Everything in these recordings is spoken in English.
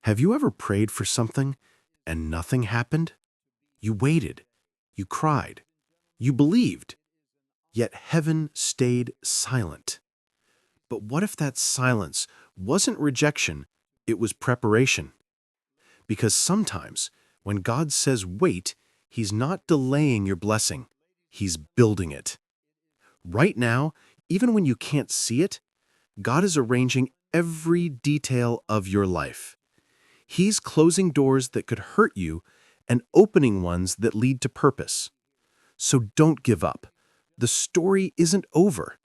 Have you ever prayed for something and nothing happened? You waited, you cried, you believed, yet heaven stayed silent. But what if that silence wasn't rejection, it was preparation? Because sometimes when God says wait, He's not delaying your blessing, He's building it. Right now, even when you can't see it, God is arranging every detail of your life. He's closing doors that could hurt you and opening ones that lead to purpose. So don't give up. The story isn't over.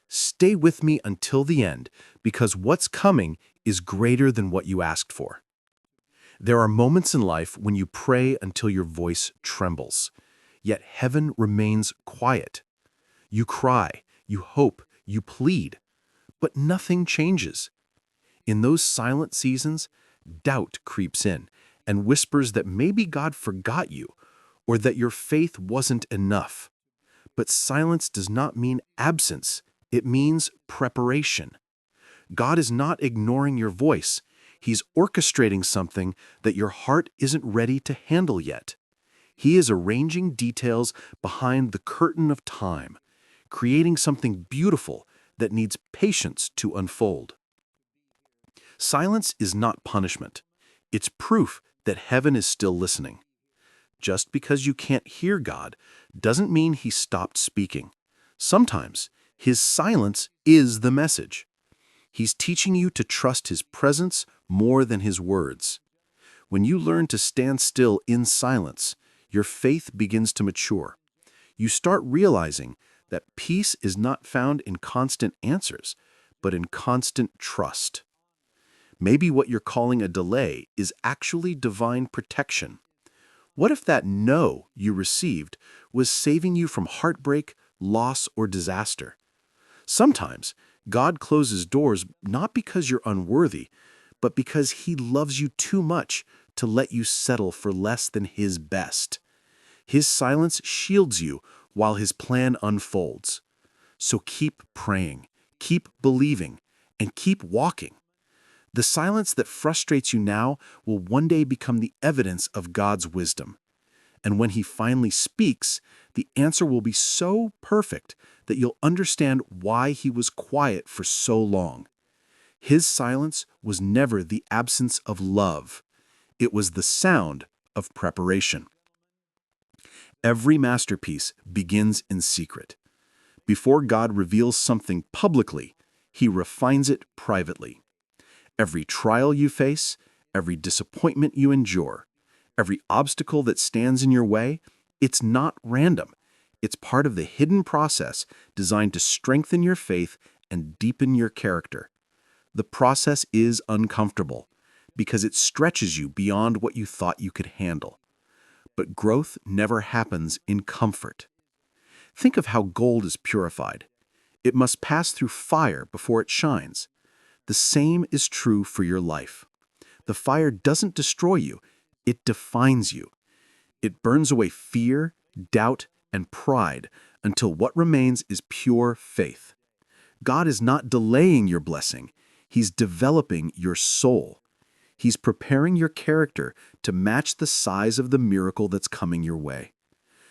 Stay with me until the end, because what's coming is greater than what you asked for. There are moments in life when you pray until your voice trembles, yet heaven remains quiet. You cry, you hope, you plead, but nothing changes. In those silent seasons, doubt creeps in and whispers that maybe God forgot you or that your faith wasn't enough. But silence does not mean absence. It means preparation. God is not ignoring your voice. He's orchestrating something that your heart isn't ready to handle yet. He is arranging details behind the curtain of time, creating something beautiful that needs patience to unfold. Silence is not punishment. It's proof that heaven is still listening. Just because you can't hear God doesn't mean He stopped speaking. Sometimes His silence is the message. He's teaching you to trust His presence more than His words. When you learn to stand still in silence, your faith begins to mature. You start realizing that peace is not found in constant answers, but in constant trust. Maybe what you're calling a delay is actually divine protection. What if that no you received was saving you from heartbreak, loss, or disaster? Sometimes God closes doors not because you're unworthy, but because He loves you too much to let you settle for less than His best. His silence shields you while His plan unfolds. So keep praying, keep believing, and keep walking. The silence that frustrates you now will one day become the evidence of God's wisdom. And when He finally speaks, the answer will be so perfect that you'll understand why He was quiet for so long. His silence was never the absence of love. It was the sound of preparation. Every masterpiece begins in secret. Before God reveals something publicly, He refines it privately. Every trial you face, every disappointment you endure, every obstacle that stands in your way, it's not random. It's part of the hidden process designed to strengthen your faith and deepen your character. The process is uncomfortable because it stretches you beyond what you thought you could handle. But growth never happens in comfort. Think of how gold is purified. It must pass through fire before it shines. The same is true for your life. The fire doesn't destroy you, it defines you. It burns away fear, doubt, and pride until what remains is pure faith. God is not delaying your blessing, He's developing your soul. He's preparing your character to match the size of the miracle that's coming your way.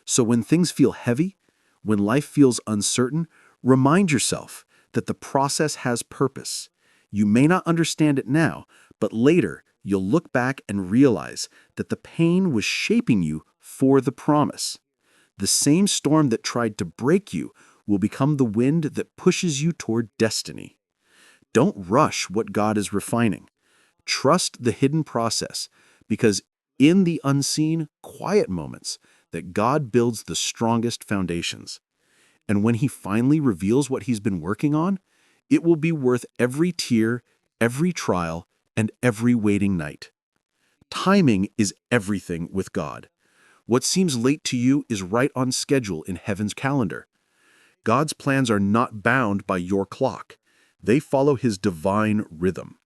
So when things feel heavy, when life feels uncertain, remind yourself that the process has purpose. You may not understand it now, but later you'll look back and realize that the pain was shaping you for the promise. The same storm that tried to break you will become the wind that pushes you toward destiny. Don't rush what God is refining. Trust the hidden process, because in the unseen, quiet moments that God builds the strongest foundations. And when He finally reveals what He's been working on, it will be worth every tear, every trial, and every waiting night. Timing is everything with God. What seems late to you is right on schedule in heaven's calendar. God's plans are not bound by your clock. They follow His divine rhythm.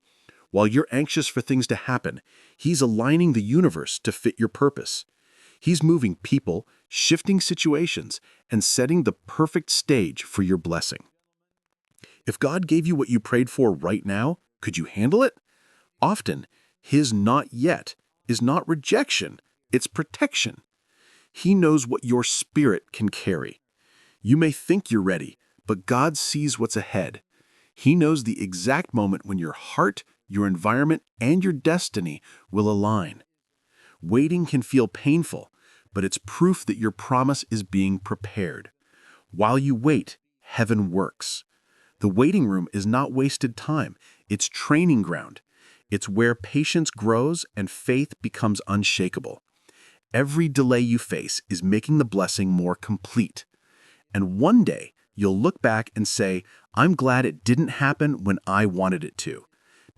While you're anxious for things to happen, He's aligning the universe to fit your purpose. He's moving people, shifting situations, and setting the perfect stage for your blessing. If God gave you what you prayed for right now, could you handle it? Often, His not yet is not rejection, it's protection. He knows what your spirit can carry. You may think you're ready, but God sees what's ahead. He knows the exact moment when your heart, your environment, and your destiny will align. Waiting can feel painful, but it's proof that your promise is being prepared. While you wait, heaven works. The waiting room is not wasted time, it's training ground. It's where patience grows and faith becomes unshakable. Every delay you face is making the blessing more complete. And one day, you'll look back and say, I'm glad it didn't happen when I wanted it to.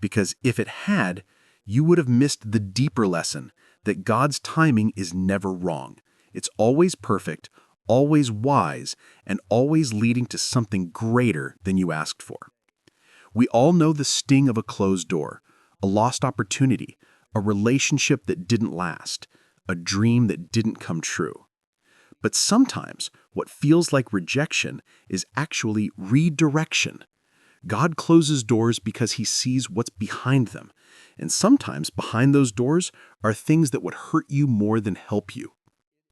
Because if it had, you would have missed the deeper lesson that God's timing is never wrong. It's always perfect, always wise, and always leading to something greater than you asked for. We all know the sting of a closed door, a lost opportunity, a relationship that didn't last, a dream that didn't come true. But sometimes what feels like rejection is actually redirection. God closes doors because he sees what's behind them. And sometimes behind those doors are things that would hurt you more than help you.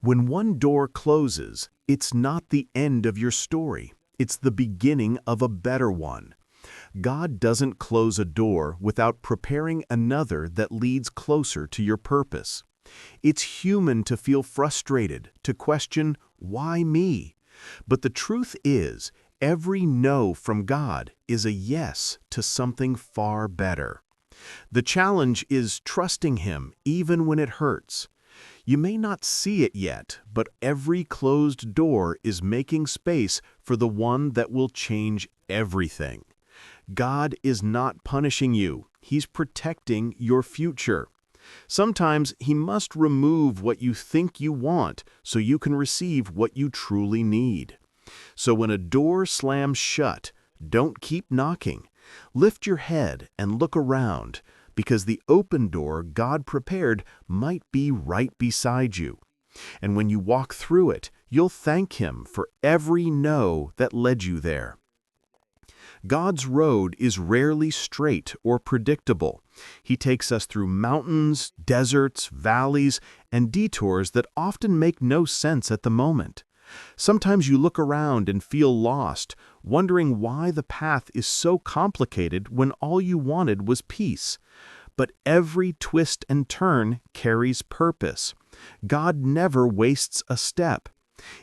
When one door closes, it's not the end of your story. It's the beginning of a better one. God doesn't close a door without preparing another that leads closer to your purpose. It's human to feel frustrated, to question, why me? But the truth is, every no from God is a yes to something far better. The challenge is trusting him even when it hurts. You may not see it yet, but every closed door is making space for the one that will change everything. God is not punishing you. He's protecting your future. Sometimes he must remove what you think you want so you can receive what you truly need. So when a door slams shut, don't keep knocking. Lift your head and look around, because the open door God prepared might be right beside you. And when you walk through it, you'll thank him for every no that led you there. God's road is rarely straight or predictable. He takes us through mountains, deserts, valleys, and detours that often make no sense at the moment. Sometimes you look around and feel lost, wondering why the path is so complicated when all you wanted was peace. But every twist and turn carries purpose. God never wastes a step.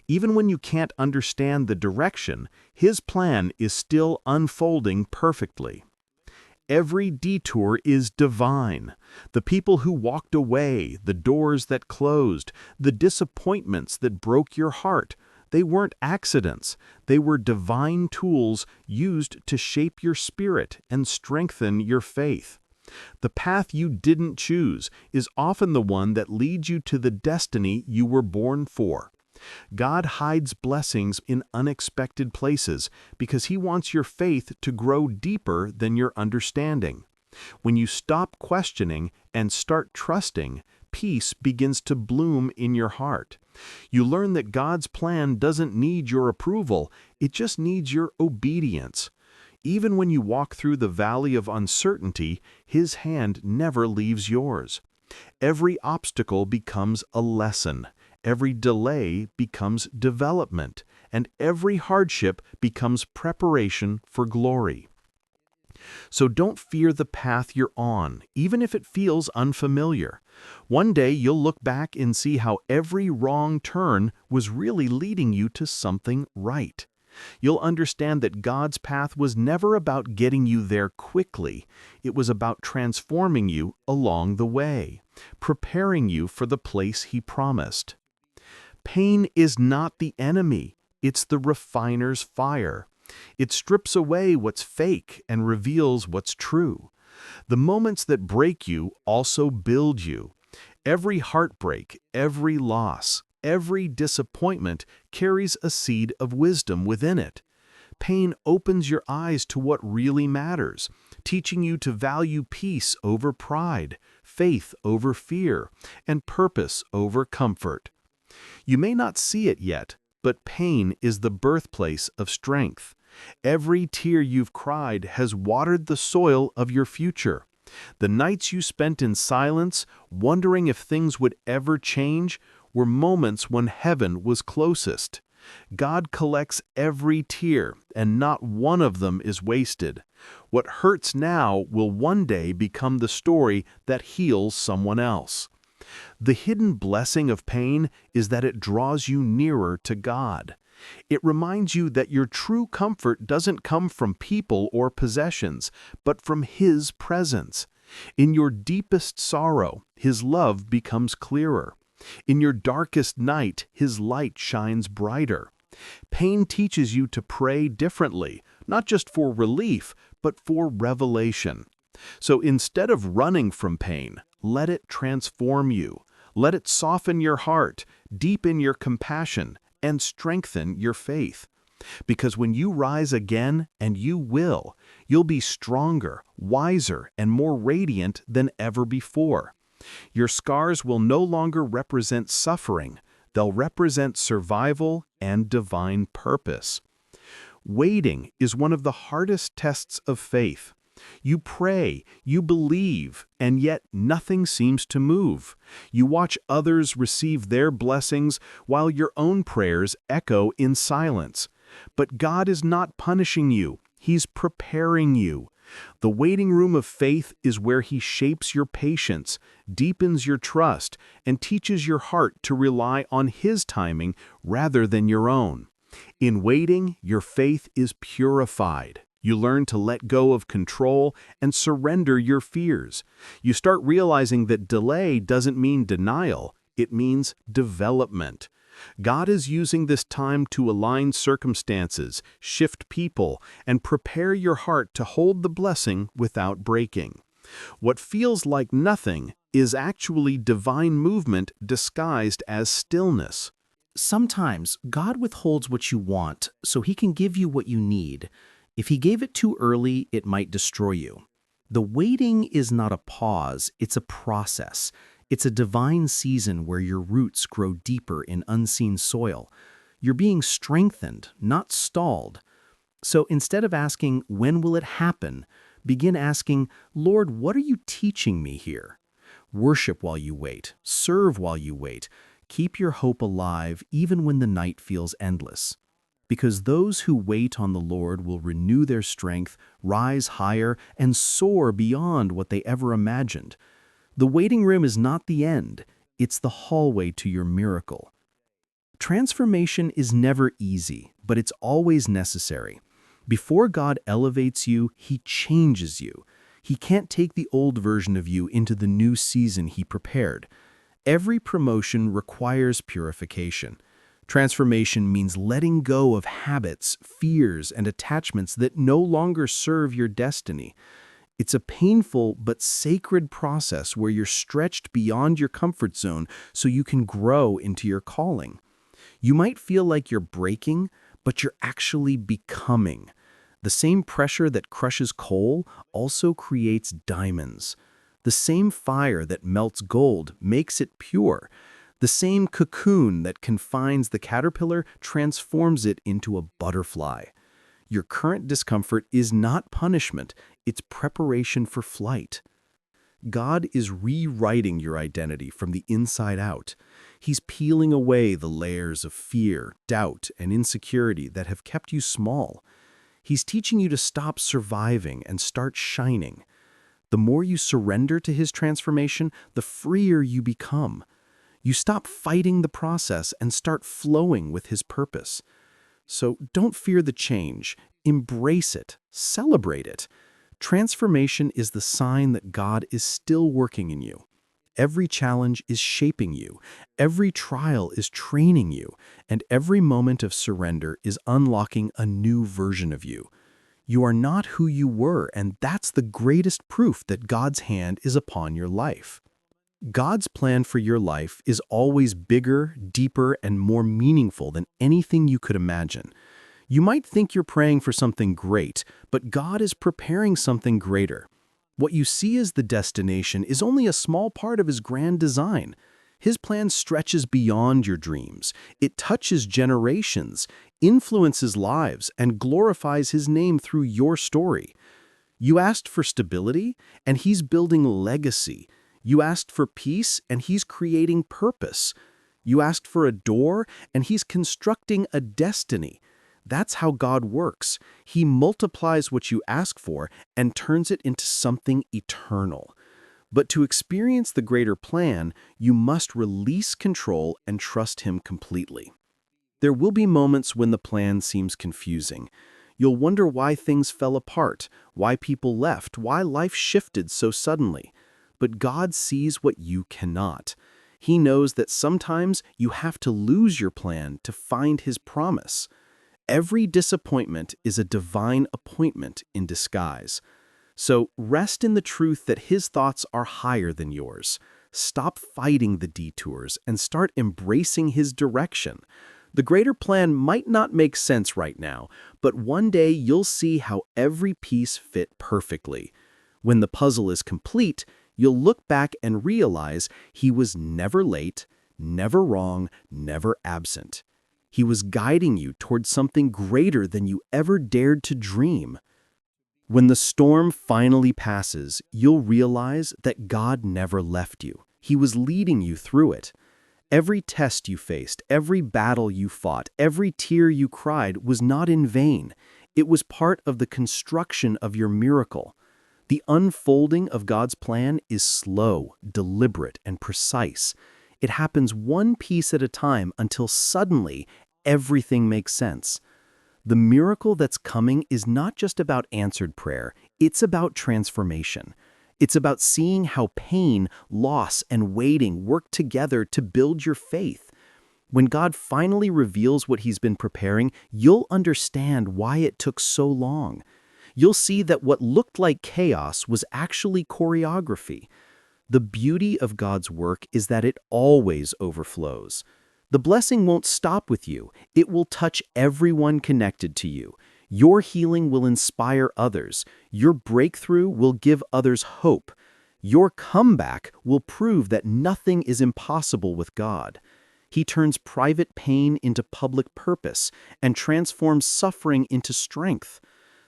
Even when you can't understand the direction, his plan is still unfolding perfectly. Every detour is divine. The people who walked away, the doors that closed, the disappointments that broke your heart, they weren't accidents. They were divine tools used to shape your spirit and strengthen your faith. The path you didn't choose is often the one that leads you to the destiny you were born for. God hides blessings in unexpected places because he wants your faith to grow deeper than your understanding. When you stop questioning and start trusting, peace begins to bloom in your heart. You learn that God's plan doesn't need your approval, it just needs your obedience. Even when you walk through the valley of uncertainty, his hand never leaves yours. Every obstacle becomes a lesson. Every delay becomes development, and every hardship becomes preparation for glory. So don't fear the path you're on, even if it feels unfamiliar. One day you'll look back and see how every wrong turn was really leading you to something right. You'll understand that God's path was never about getting you there quickly. It was about transforming you along the way, preparing you for the place he promised. Pain is not the enemy, it's the refiner's fire. It strips away what's fake and reveals what's true. The moments that break you also build you. Every heartbreak, every loss, every disappointment carries a seed of wisdom within it. Pain opens your eyes to what really matters, teaching you to value peace over pride, faith over fear, and purpose over comfort. You may not see it yet, but pain is the birthplace of strength. Every tear you've cried has watered the soil of your future. The nights you spent in silence, wondering if things would ever change, were moments when heaven was closest. God collects every tear, and not one of them is wasted. What hurts now will one day become the story that heals someone else. The hidden blessing of pain is that it draws you nearer to God. It reminds you that your true comfort doesn't come from people or possessions, but from His presence. In your deepest sorrow, His love becomes clearer. In your darkest night, His light shines brighter. Pain teaches you to pray differently, not just for relief, but for revelation. So instead of running from pain, let it transform you. Let it soften your heart, deepen your compassion, and strengthen your faith. Because when you rise again, and you will, you'll be stronger, wiser, and more radiant than ever before. Your scars will no longer represent suffering. They'll represent survival and divine purpose. Waiting is one of the hardest tests of faith. You pray, you believe, and yet nothing seems to move. You watch others receive their blessings while your own prayers echo in silence. But God is not punishing you. He's preparing you. The waiting room of faith is where He shapes your patience, deepens your trust, and teaches your heart to rely on His timing rather than your own. In waiting, your faith is purified. You learn to let go of control and surrender your fears. You start realizing that delay doesn't mean denial, it means development. God is using this time to align circumstances, shift people, and prepare your heart to hold the blessing without breaking. What feels like nothing is actually divine movement disguised as stillness. Sometimes God withholds what you want so He can give you what you need. If He gave it too early, it might destroy you. The waiting is not a pause, it's a process. It's a divine season where your roots grow deeper in unseen soil. You're being strengthened, not stalled. So instead of asking, when will it happen? Begin asking, Lord, what are you teaching me here? Worship while you wait. Serve while you wait. Keep your hope alive even when the night feels endless. Because those who wait on the Lord will renew their strength, rise higher, and soar beyond what they ever imagined. The waiting room is not the end, it's the hallway to your miracle. Transformation is never easy, but it's always necessary. Before God elevates you, He changes you. He can't take the old version of you into the new season He prepared. Every promotion requires purification. Transformation means letting go of habits, fears, and attachments that no longer serve your destiny. It's a painful but sacred process where you're stretched beyond your comfort zone so you can grow into your calling. You might feel like you're breaking, but you're actually becoming. The same pressure that crushes coal also creates diamonds. The same fire that melts gold makes it pure. The same cocoon that confines the caterpillar transforms it into a butterfly. Your current discomfort is not punishment, it's preparation for flight. God is rewriting your identity from the inside out. He's peeling away the layers of fear, doubt, and insecurity that have kept you small. He's teaching you to stop surviving and start shining. The more you surrender to His transformation, the freer you become. You stop fighting the process and start flowing with His purpose. So don't fear the change. Embrace it. Celebrate it. Transformation is the sign that God is still working in you. Every challenge is shaping you. Every trial is training you. And every moment of surrender is unlocking a new version of you. You are not who you were, and that's the greatest proof that God's hand is upon your life. God's plan for your life is always bigger, deeper, and more meaningful than anything you could imagine. You might think you're praying for something great, but God is preparing something greater. What you see as the destination is only a small part of His grand design. His plan stretches beyond your dreams. It touches generations, influences lives, and glorifies His name through your story. You asked for stability, and He's building legacy. You asked for peace, and He's creating purpose. You asked for a door, and He's constructing a destiny. That's how God works. He multiplies what you ask for and turns it into something eternal. But to experience the greater plan, you must release control and trust Him completely. There will be moments when the plan seems confusing. You'll wonder why things fell apart, why people left, why life shifted so suddenly. But God sees what you cannot. He knows that sometimes you have to lose your plan to find His promise. Every disappointment is a divine appointment in disguise. So rest in the truth that His thoughts are higher than yours. Stop fighting the detours and start embracing His direction. The greater plan might not make sense right now, but one day you'll see how every piece fit perfectly. When the puzzle is complete, you'll look back and realize He was never late, never wrong, never absent. He was guiding you towards something greater than you ever dared to dream. When the storm finally passes, you'll realize that God never left you. He was leading you through it. Every test you faced, every battle you fought, every tear you cried was not in vain. It was part of the construction of your miracle. The unfolding of God's plan is slow, deliberate, and precise. It happens one piece at a time until suddenly everything makes sense. The miracle that's coming is not just about answered prayer, it's about transformation. It's about seeing how pain, loss, and waiting work together to build your faith. When God finally reveals what He's been preparing, you'll understand why it took so long. You'll see that what looked like chaos was actually choreography. The beauty of God's work is that it always overflows. The blessing won't stop with you. It will touch everyone connected to you. Your healing will inspire others. Your breakthrough will give others hope. Your comeback will prove that nothing is impossible with God. He turns private pain into public purpose and transforms suffering into strength.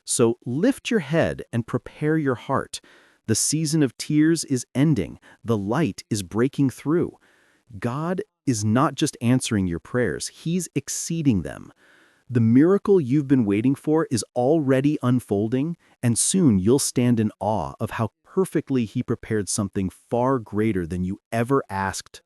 So lift your head and prepare your heart. The season of tears is ending. The light is breaking through. God is not just answering your prayers, He's exceeding them. The miracle you've been waiting for is already unfolding, and soon you'll stand in awe of how perfectly He prepared something far greater than you ever asked